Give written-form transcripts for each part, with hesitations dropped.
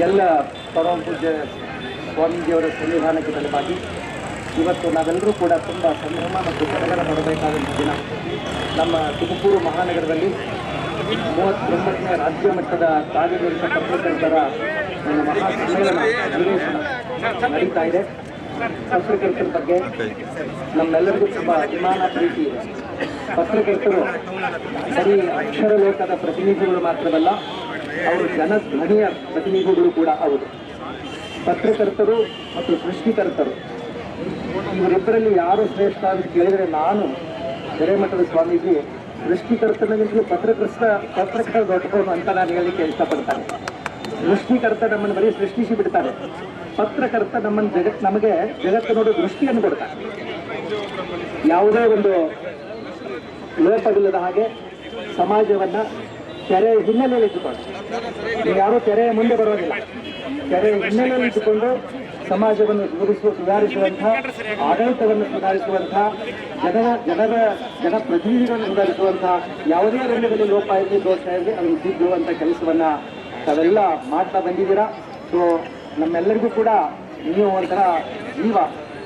ಎಲ್ಲ ಪರಮ ಪೂಜ್ಯ ಸ್ವಾಮೀಜಿಯವರ ಸನ್ನಿಧಾನಕ್ಕೆ ತಲುಪಾಗಿ ಇವತ್ತು ನಾವೆಲ್ಲರೂ ಕೂಡ ತುಂಬ ಸಂಭ್ರಮ ಮತ್ತು ಸಡಗರ ಪಡಬೇಕಾದಂಥ ದಿನ. ನಮ್ಮ ತುಮಕೂರು ಮಹಾನಗರದಲ್ಲಿ 39ನೇ ರಾಜ್ಯ ಮಟ್ಟದ ಕಾರ್ಯನಿರತ ಪತ್ರಕರ್ತರ ಒಂದು ಮಹಾ ಸಮ್ಮೇಳನ ಅಧಿವೇಶನ ನಡೀತಾ ಇದೆ. ಪತ್ರಕರ್ತರ ಬಗ್ಗೆ ನಮ್ಮೆಲ್ಲರಿಗೂ ತುಂಬ ಅಭಿಮಾನ ಪ್ರೀತಿ ಇದೆ. ಪತ್ರಕರ್ತರು ಬರೀ ಅಕ್ಷರ ಲೋಕದ ಪ್ರತಿನಿಧಿಗಳು ಮಾತ್ರವಲ್ಲ, ಅವರು ಜನಧ್ವನಿಯ ಪ್ರತಿನಿಧಿಗಳು ಕೂಡ ಹೌದು. ಪತ್ರಕರ್ತರು ಮತ್ತು ಸೃಷ್ಟಿಕರ್ತರು ಇವರಿಬ್ಬರಲ್ಲಿ ಯಾರು ಶ್ರೇಷ್ಠ ಅಂತ ಕೇಳಿದರೆ ನಾನು ಹಿರೇಮಠದ ಸ್ವಾಮೀಜಿ ಸೃಷ್ಟಿಕರ್ತನಿಗಿಂತಲೂ ಪತ್ರಕರ್ತ ದೊಡ್ಡವನು ಅಂತ ನಾನು ಹೇಳಲಿಕ್ಕೆ ಇಷ್ಟಪಡ್ತಾನೆ. ಸೃಷ್ಟಿಕರ್ತ ನಮ್ಮನ್ನು ಬರೀ ಸೃಷ್ಟಿಸಿ ಬಿಡ್ತಾರೆ, ಪತ್ರಕರ್ತ ನಮ್ಮನ್ನು ನಮಗೆ ಜಗತ್ತು ನೋಡೋ ದೃಷ್ಟಿಯನ್ನು ಕೊಡ್ತಾರೆ. ಯಾವುದೇ ಒಂದು ಲೋಪವಿಲ್ಲದ ಹಾಗೆ ಸಮಾಜವನ್ನ ತೆರೆಯ ಹಿನ್ನೆಲೆಯಲ್ಲಿ ಇಟ್ಟುಕೊಂಡು, ಯಾರೂ ತೆರೆಯ ಮುಂದೆ ಬರೋದಿಲ್ಲ, ತೆರೆಯ ಹಿನ್ನೆಲೆಯಲ್ಲಿ ಇಟ್ಟುಕೊಂಡು ಸಮಾಜವನ್ನು ಸುಧಾರಿಸುವಂತಹ, ಆಡಳಿತವನ್ನು ಸುಧಾರಿಸುವಂತಹ, ಜನಪ್ರತಿನಿಧಿಗಳನ್ನು ಸುಧಾರಿಸುವಂತಹ, ಯಾವುದೇ ರಂಗದಲ್ಲಿ ಲೋಪ ಇರಲಿ ದೋಷ ಇರಲಿ ಅದನ್ನು ತಿದ್ದುವಂಥ ಕೆಲಸವನ್ನ ತಾವೆಲ್ಲ ಮಾಡ್ತಾ ಬಂದಿದ್ದೀರಾ. ಸೊ ನಮ್ಮೆಲ್ಲರಿಗೂ ಕೂಡ ನೀವು ಒಂಥರ ಜೀವ.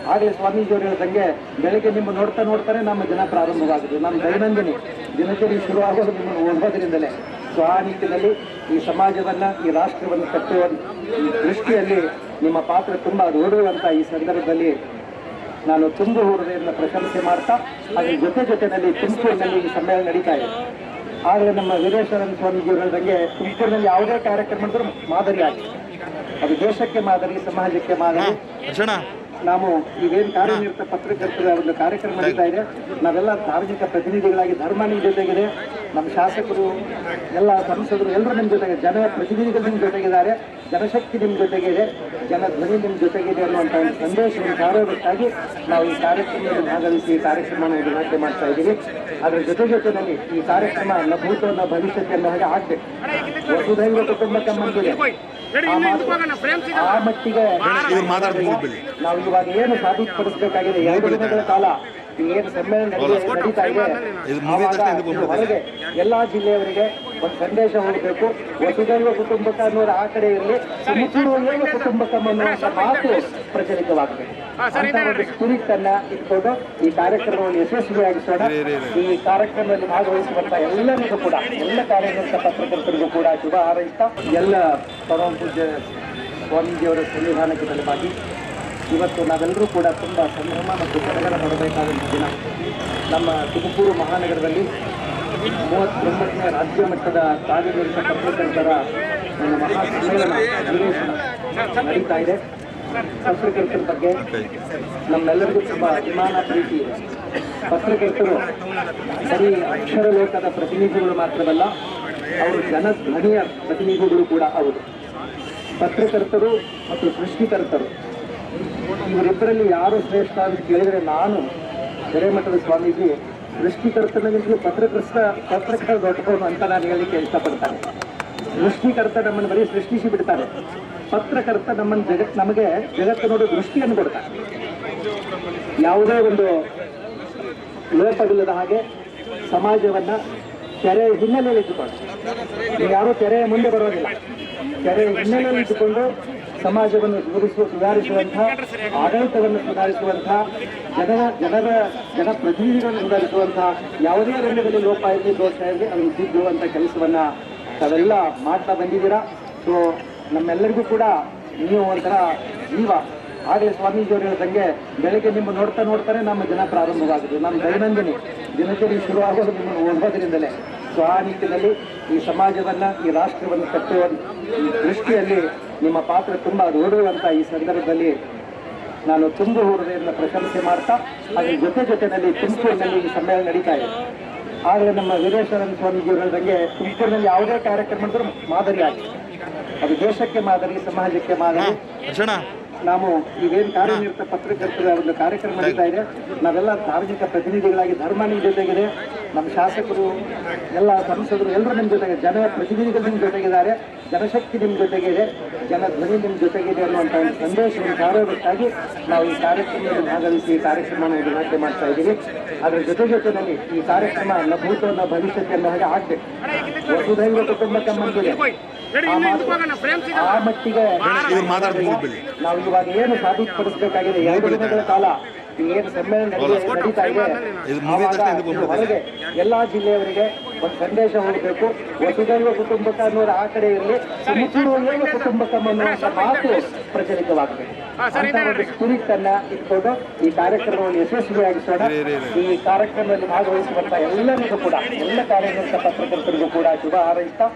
ಹಾಗೆ ಸ್ವಾಮೀಜಿಯವರು ಹೇಳಿದಂಗೆ ಬೆಳಗ್ಗೆ ನಿಮ್ಮ ನೋಡ್ತಾನೆ ನಮ್ಮ ಜನ ಪ್ರಾರಂಭವಾಗುದು. ನಮ್ಮ ದೈನಂದಿನ ದಿನಚರಿ ಶುರುವಾಗೋದು ನಿಮ್ಮನ್ನು ಓದೋದ್ರಿಂದಲೇ. ಸೊ ಆ ನಿಟ್ಟಿನಲ್ಲಿ ಈ ಸಮಾಜವನ್ನ, ಈ ರಾಷ್ಟ್ರವನ್ನು ಕಟ್ಟುವ ಈ ದೃಷ್ಟಿಯಲ್ಲಿ ನಿಮ್ಮ ಪಾತ್ರ ತುಂಬ ದೊಡ್ಡದಂತ ಈ ಸಂದರ್ಭದಲ್ಲಿ ನಾನು ತುಂಬ ಹೃದಯದಿಂದ ಪ್ರಶಂಸೆ ಮಾಡ್ತಾ, ಅದ್ರ ಜೊತೆನಲ್ಲಿ ತುಮಕೂರಿನಲ್ಲಿ ಈ ಸಮ್ಮೇಳನ ನಡೀತಾ ಇದೆ. ಆಗಲೇ ನಮ್ಮ ವೀರೇಶ್ವರನ್ ಸ್ವಾಮೀಜಿಯವರು ಹೇಳಿದಂಗೆ ತುಮಕೂರಿನಲ್ಲಿ ಯಾವುದೇ ಕಾರ್ಯಕ್ರಮ ಮಾಡಿದ್ರು ಮಾದರಿ ಆಗಿದೆ. ಅದು ದೇಶಕ್ಕೆ ಮಾದರಿ, ಸಮಾಜಕ್ಕೆ ಮಾದರಿ. ನಾವು ಈಗೇನು ಕಾರ್ಯನಿರತ ಪತ್ರಕರ್ತರ ಒಂದು ಕಾರ್ಯಕ್ರಮ ನಡೀತಾ ಇದೆ, ನಾವೆಲ್ಲ ಸಾರ್ವಜನಿಕ ಪ್ರತಿನಿಧಿಗಳಾಗಿ ಧರ್ಮ ನಿಮ್ಮ ಜೊತೆಗಿದೆ, ನಮ್ಮ ಶಾಸಕರು, ಎಲ್ಲ ಸಂಸದರು ಎಲ್ಲರೂ ನಿಮ್ಮ ಜೊತೆಗೆ, ಜನ ಪ್ರತಿನಿಧಿಗಳು ನಿಮ್ಮ ಜೊತೆಗಿದ್ದಾರೆ, ಜನಶಕ್ತಿ ನಿಮ್ಮ ಜೊತೆಗಿದೆ, ಜನಧ್ವನಿ ನಿಮ್ಮ ಜೊತೆಗಿದೆ ಅನ್ನುವಂಥ ಒಂದು ಸಂದೇಶವನ್ನು ಸಾರೋದಕ್ಕಾಗಿ ನಾವು ಈ ಕಾರ್ಯಕ್ರಮದಲ್ಲಿ ಭಾಗವಹಿಸಿ ಈ ಕಾರ್ಯಕ್ರಮವನ್ನು ಉದ್ಘಾಟನೆ ಮಾಡ್ತಾ ಇದ್ದೀವಿ. ಅದರ ಜೊತೆನಲ್ಲಿ ಈ ಕಾರ್ಯಕ್ರಮ ನ ಭೂತ ನ ಭವಿಷ್ಯಕ್ಕೆ ಹಾಗೆ ಆಗ್ಬೇಕು. ವಸುಧೈವ ಕುಟುಂಬಕಂ ಅಂತಿದೆ, ಆ ಮಟ್ಟಿಗೆ ನಾವು ಇವಾಗ ಏನು ಸಾಬೀತುಪಡಿಸಬೇಕಾಗಿದೆ. 2 ದಿನಗಳ ಕಾಲ ಏನು ಸಮ್ಮೇಳನ ನಡೀತಾ ಇದೆ, ಹೊರಗೆ ಎಲ್ಲಾ ಜಿಲ್ಲೆಯವರಿಗೆ ಒಂದು ಸಂದೇಶ ಹೋಗಬೇಕು. ವಸುಧೈವ ಕುಟುಂಬಕ ಅನ್ನೋದು ಆ ಕಡೆ ಇರಲಿ, ತುಮಕೂರು ಕುಟುಂಬಕಂ ಅನ್ನುವಂಥ ಮಾತು ಪ್ರಚಲಿತವಾಗಬೇಕು ಅಂತ ಒಂದು ಸ್ಪಿರಿಟ್ ಅನ್ನ ಇಟ್ಕೊಂಡು ಈ ಕಾರ್ಯಕ್ರಮವನ್ನು ಯಶಸ್ವಿಯಾಗಿಸೋಣ. ಈ ಕಾರ್ಯಕ್ರಮದಲ್ಲಿ ಭಾಗವಹಿಸುವಂತ ಎಲ್ಲರಿಗೂ ಕೂಡ, ಎಲ್ಲ ಕಾರ್ಯನಿರತ ಪತ್ರಕರ್ತರಿಗೂ ಕೂಡ ಶುಭ ಹಾರೈಸ್ತಾ, ಎಲ್ಲ ಪರಮ ಪೂಜ್ಯ ಸ್ವಾಮೀಜಿಯವರ ಸನ್ನಿಧಾನಕ್ಕೆ ತಲುಪಾಗಿ ಇವತ್ತು ನಾವೆಲ್ಲರೂ ಕೂಡ ತುಂಬ ಸಂಭ್ರಮ ಮತ್ತು ಸಡಗರ ಪಡಬೇಕಾದಂಥ ದಿನ. ನಮ್ಮ ತುಮಕೂರು ಮಹಾನಗರದಲ್ಲಿ 39ನೇ ರಾಜ್ಯ ಮಟ್ಟದ ಕಾರ್ಯನಿರತ ಪತ್ರಕರ್ತರ ಒಂದು ಮಹಾ ಸಮ್ಮೇಳನ ಅಧಿವೇಶನ ನಡೀತಾ ಇದೆ. ಪತ್ರಕರ್ತರ ಬಗ್ಗೆ ನಮ್ಮೆಲ್ಲರಿಗೂ ತುಂಬ ಅಭಿಮಾನ ಪ್ರೀತಿ ಇದೆ. ಪತ್ರಕರ್ತರು ಬರೀ ಅಕ್ಷರ ಲೋಕದ ಪ್ರತಿನಿಧಿಗಳು ಮಾತ್ರವಲ್ಲ, ಅವರು ಜನಧ್ವನಿಯ ಪ್ರತಿನಿಧಿಗಳು ಕೂಡ ಹೌದು. ಪತ್ರಕರ್ತರು ಮತ್ತು ಸೃಷ್ಟಿಕರ್ತರು ಇವರಿಬ್ಬರಲ್ಲಿ ಯಾರು ಶ್ರೇಷ್ಠ ಅಂತ ಕೇಳಿದರೆ ನಾನು ಹಿರೇಮಠದ ಸ್ವಾಮೀಜಿ ಸೃಷ್ಟಿಕರ್ತನಿಗಿಂತಲೂ ಪತ್ರಕರ್ತ ದೊಡ್ಡವನು ಅಂತ ನಾನು ಹೇಳಲಿಕ್ಕೆ ಇಷ್ಟಪಡ್ತಾನೆ. ಸೃಷ್ಟಿಕರ್ತ ನಮ್ಮನ್ನು ಬರೀ ಸೃಷ್ಟಿಸಿ ಬಿಡ್ತಾರೆ, ಪತ್ರಕರ್ತ ನಮ್ಮನ್ನು ನಮಗೆ ಜಗತ್ತು ನೋಡೋ ದೃಷ್ಟಿಯನ್ನು ಕೊಡ್ತಾರೆ. ಯಾವುದೇ ಒಂದು ಲೋಪವಿಲ್ಲದ ಹಾಗೆ ಸಮಾಜವನ್ನ ತೆರೆಯ ಹಿನ್ನೆಲೆಯಲ್ಲಿ ಇಟ್ಟುಕೊಂಡು, ಯಾರೂ ತೆರೆಯ ಮುಂದೆ ಬರೋದಿಲ್ಲ, ತೆರೆಯ ಹಿನ್ನೆಲೆಯಲ್ಲಿ ಇಟ್ಟುಕೊಂಡು ಸಮಾಜವನ್ನು ಸುಧಾರಿಸುವಂತಹ, ಆಡಳಿತವನ್ನು ಸುಧಾರಿಸುವಂತಹ, ಜನಪ್ರತಿನಿಧಿಗಳನ್ನು ಸುಧಾರಿಸುವಂತಹ, ಯಾವುದೇ ರಂಗದಲ್ಲಿ ಲೋಪ ಇರಲಿ ದೋಷ ಇರಲಿ ಅದನ್ನು ತಿದ್ದುವಂಥ ಕೆಲಸವನ್ನ ತಾವೆಲ್ಲ ಮಾಡ್ತಾ ಬಂದಿದ್ದೀರಾ. ಸೊ ನಮ್ಮೆಲ್ಲರಿಗೂ ಕೂಡ ನೀವು ಒಂಥರ ಜೀವ. ಆಗಲೇ ಸ್ವಾಮೀಜಿಯವರು ಹೇಳಿದಂಗೆ ಬೆಳಗ್ಗೆ ನಿಮ್ಮ ನೋಡ್ತಾನೆ ನಮ್ಮ ಜನ ಪ್ರಾರಂಭವಾಗುದು. ನಮ್ಮ ದೈನಂದಿನ ದಿನಚರಿ ಶುರುವಾಗೋದು ನಿಮ್ಮನ್ನು ಓದೋದ್ರಿಂದಲೇ. ಸೊ ಆ ನಿಟ್ಟಿನಲ್ಲಿ ಈ ಸಮಾಜವನ್ನ, ಈ ರಾಷ್ಟ್ರವನ್ನು ಕಟ್ಟುವ ಈ ದೃಷ್ಟಿಯಲ್ಲಿ ನಿಮ್ಮ ಪಾತ್ರ ತುಂಬ ದೊಡ್ಡದಂತ ಈ ಸಂದರ್ಭದಲ್ಲಿ ನಾನು ತುಂಬ ಹೃದಯದಿಂದ ಪ್ರಶಂಸೆ ಮಾಡ್ತಾ, ಅದ್ರ ಜೊತೆನಲ್ಲಿ ತುಮಕೂರಿನಲ್ಲಿ ಈ ಸಮ್ಮೇಳನ ನಡೀತಾ ಇದೆ. ಆಗಲೇ ನಮ್ಮ ವೀರೇಶ್ವರನ್ ಸ್ವಾಮೀಜಿಯವರು ಹೇಳಿದಂಗೆ ತುಮಕೂರಿನಲ್ಲಿ ಯಾವುದೇ ಕಾರ್ಯಕ್ರಮ ಮಾಡಿದ್ರು ಮಾದರಿ ಆಗಿದೆ. ಅದು ದೇಶಕ್ಕೆ ಮಾದರಿ, ಸಮಾಜಕ್ಕೆ ಮಾದರಿ. ನಾವು ಈಗೇನು ಕಾರ್ಯನಿರತ ಪತ್ರಕರ್ತರ ಒಂದು ಕಾರ್ಯಕ್ರಮ ನಡೀತಾ ಇದೆ, ನಾವೆಲ್ಲ ಸಾರ್ವಜನಿಕ ಪ್ರತಿನಿಧಿಗಳಾಗಿ ಧರ್ಮ ನಿಮ್ಮ ಜೊತೆಗಿದೆ, ನಮ್ಮ ಶಾಸಕರು, ಎಲ್ಲ ಸಂಸದರು ಎಲ್ಲರೂ ನಿಮ್ಮ ಜೊತೆಗೆ, ಪ್ರತಿನಿಧಿಗಳು ನಿಮ್ಮ ಜೊತೆಗಿದ್ದಾರೆ, ಜನಶಕ್ತಿ ನಿಮ್ಮ ಜೊತೆಗಿದೆ, ಜನಧ್ವನಿ ನಿಮ್ಮ ಜೊತೆಗಿದೆ ಅನ್ನುವಂಥ ಒಂದು ಸಂದೇಶವನ್ನು ಸಾರೋದಕ್ಕಾಗಿ ನಾವು ಈ ಕಾರ್ಯಕ್ರಮದಲ್ಲಿ ಭಾಗವಹಿಸಿ ಈ ಕಾರ್ಯಕ್ರಮವನ್ನು ಉದ್ಘಾಟನೆ ಮಾಡ್ತಾ ಇದ್ದೀವಿ. ಅದರ ಜೊತೆನಲ್ಲಿ ಈ ಕಾರ್ಯಕ್ರಮ ನ ಭೂತ ನ ಭವಿಷ್ಯಕ್ಕೆ ಹಾಗೆ ಆಗ್ಬೇಕು. ವಸುಧೈವ ಕುಟುಂಬಕಂ ಅಂತಿದೆ, ಆ ಮಟ್ಟಿಗೆ ನಾವು ಇವಾಗ ಏನು ಸಾಬೀತುಪಡಿಸಬೇಕಾಗಿದೆ 2 ದಿನಗಳ ಕಾಲ ಏನು ಸಮ್ಮೇಳನ ನಡೀತಾ ಇದೆ ಹೊರಗೆ ಎಲ್ಲಾ ಜಿಲ್ಲೆಯವರಿಗೆ ಒಂದು ಸಂದೇಶ ಹೋಗಬೇಕು. ವಸುದೈವ ಕುಟುಂಬಕ ಅನ್ನೋದು ಆ ಕಡೆ ಇರಲಿ, ಸಮುದ್ರವೈವ ಕುಟುಂಬಕಂ ಅನ್ನುವಂಥ ಮಾತು ಪ್ರಚಲಿತವಾಗಬೇಕು ಅಂತ ಒಂದು ಸ್ಪಿರಿಟ್ ಅನ್ನ ಇಟ್ಕೊಂಡು ಈ ಕಾರ್ಯಕ್ರಮವನ್ನು ಯಶಸ್ವಿಯಾಗಿಸೋಣ. ಈ ಕಾರ್ಯಕ್ರಮದಲ್ಲಿ ಭಾಗವಹಿಸುವಂತ ಎಲ್ಲರಿಗೂ ಕೂಡ, ಎಲ್ಲ ಕಾರ್ಯನಿರತ ಪತ್ರಕರ್ತರಿಗೂ ಕೂಡ ಶುಭ ಹಾರೈಸ್ತಾ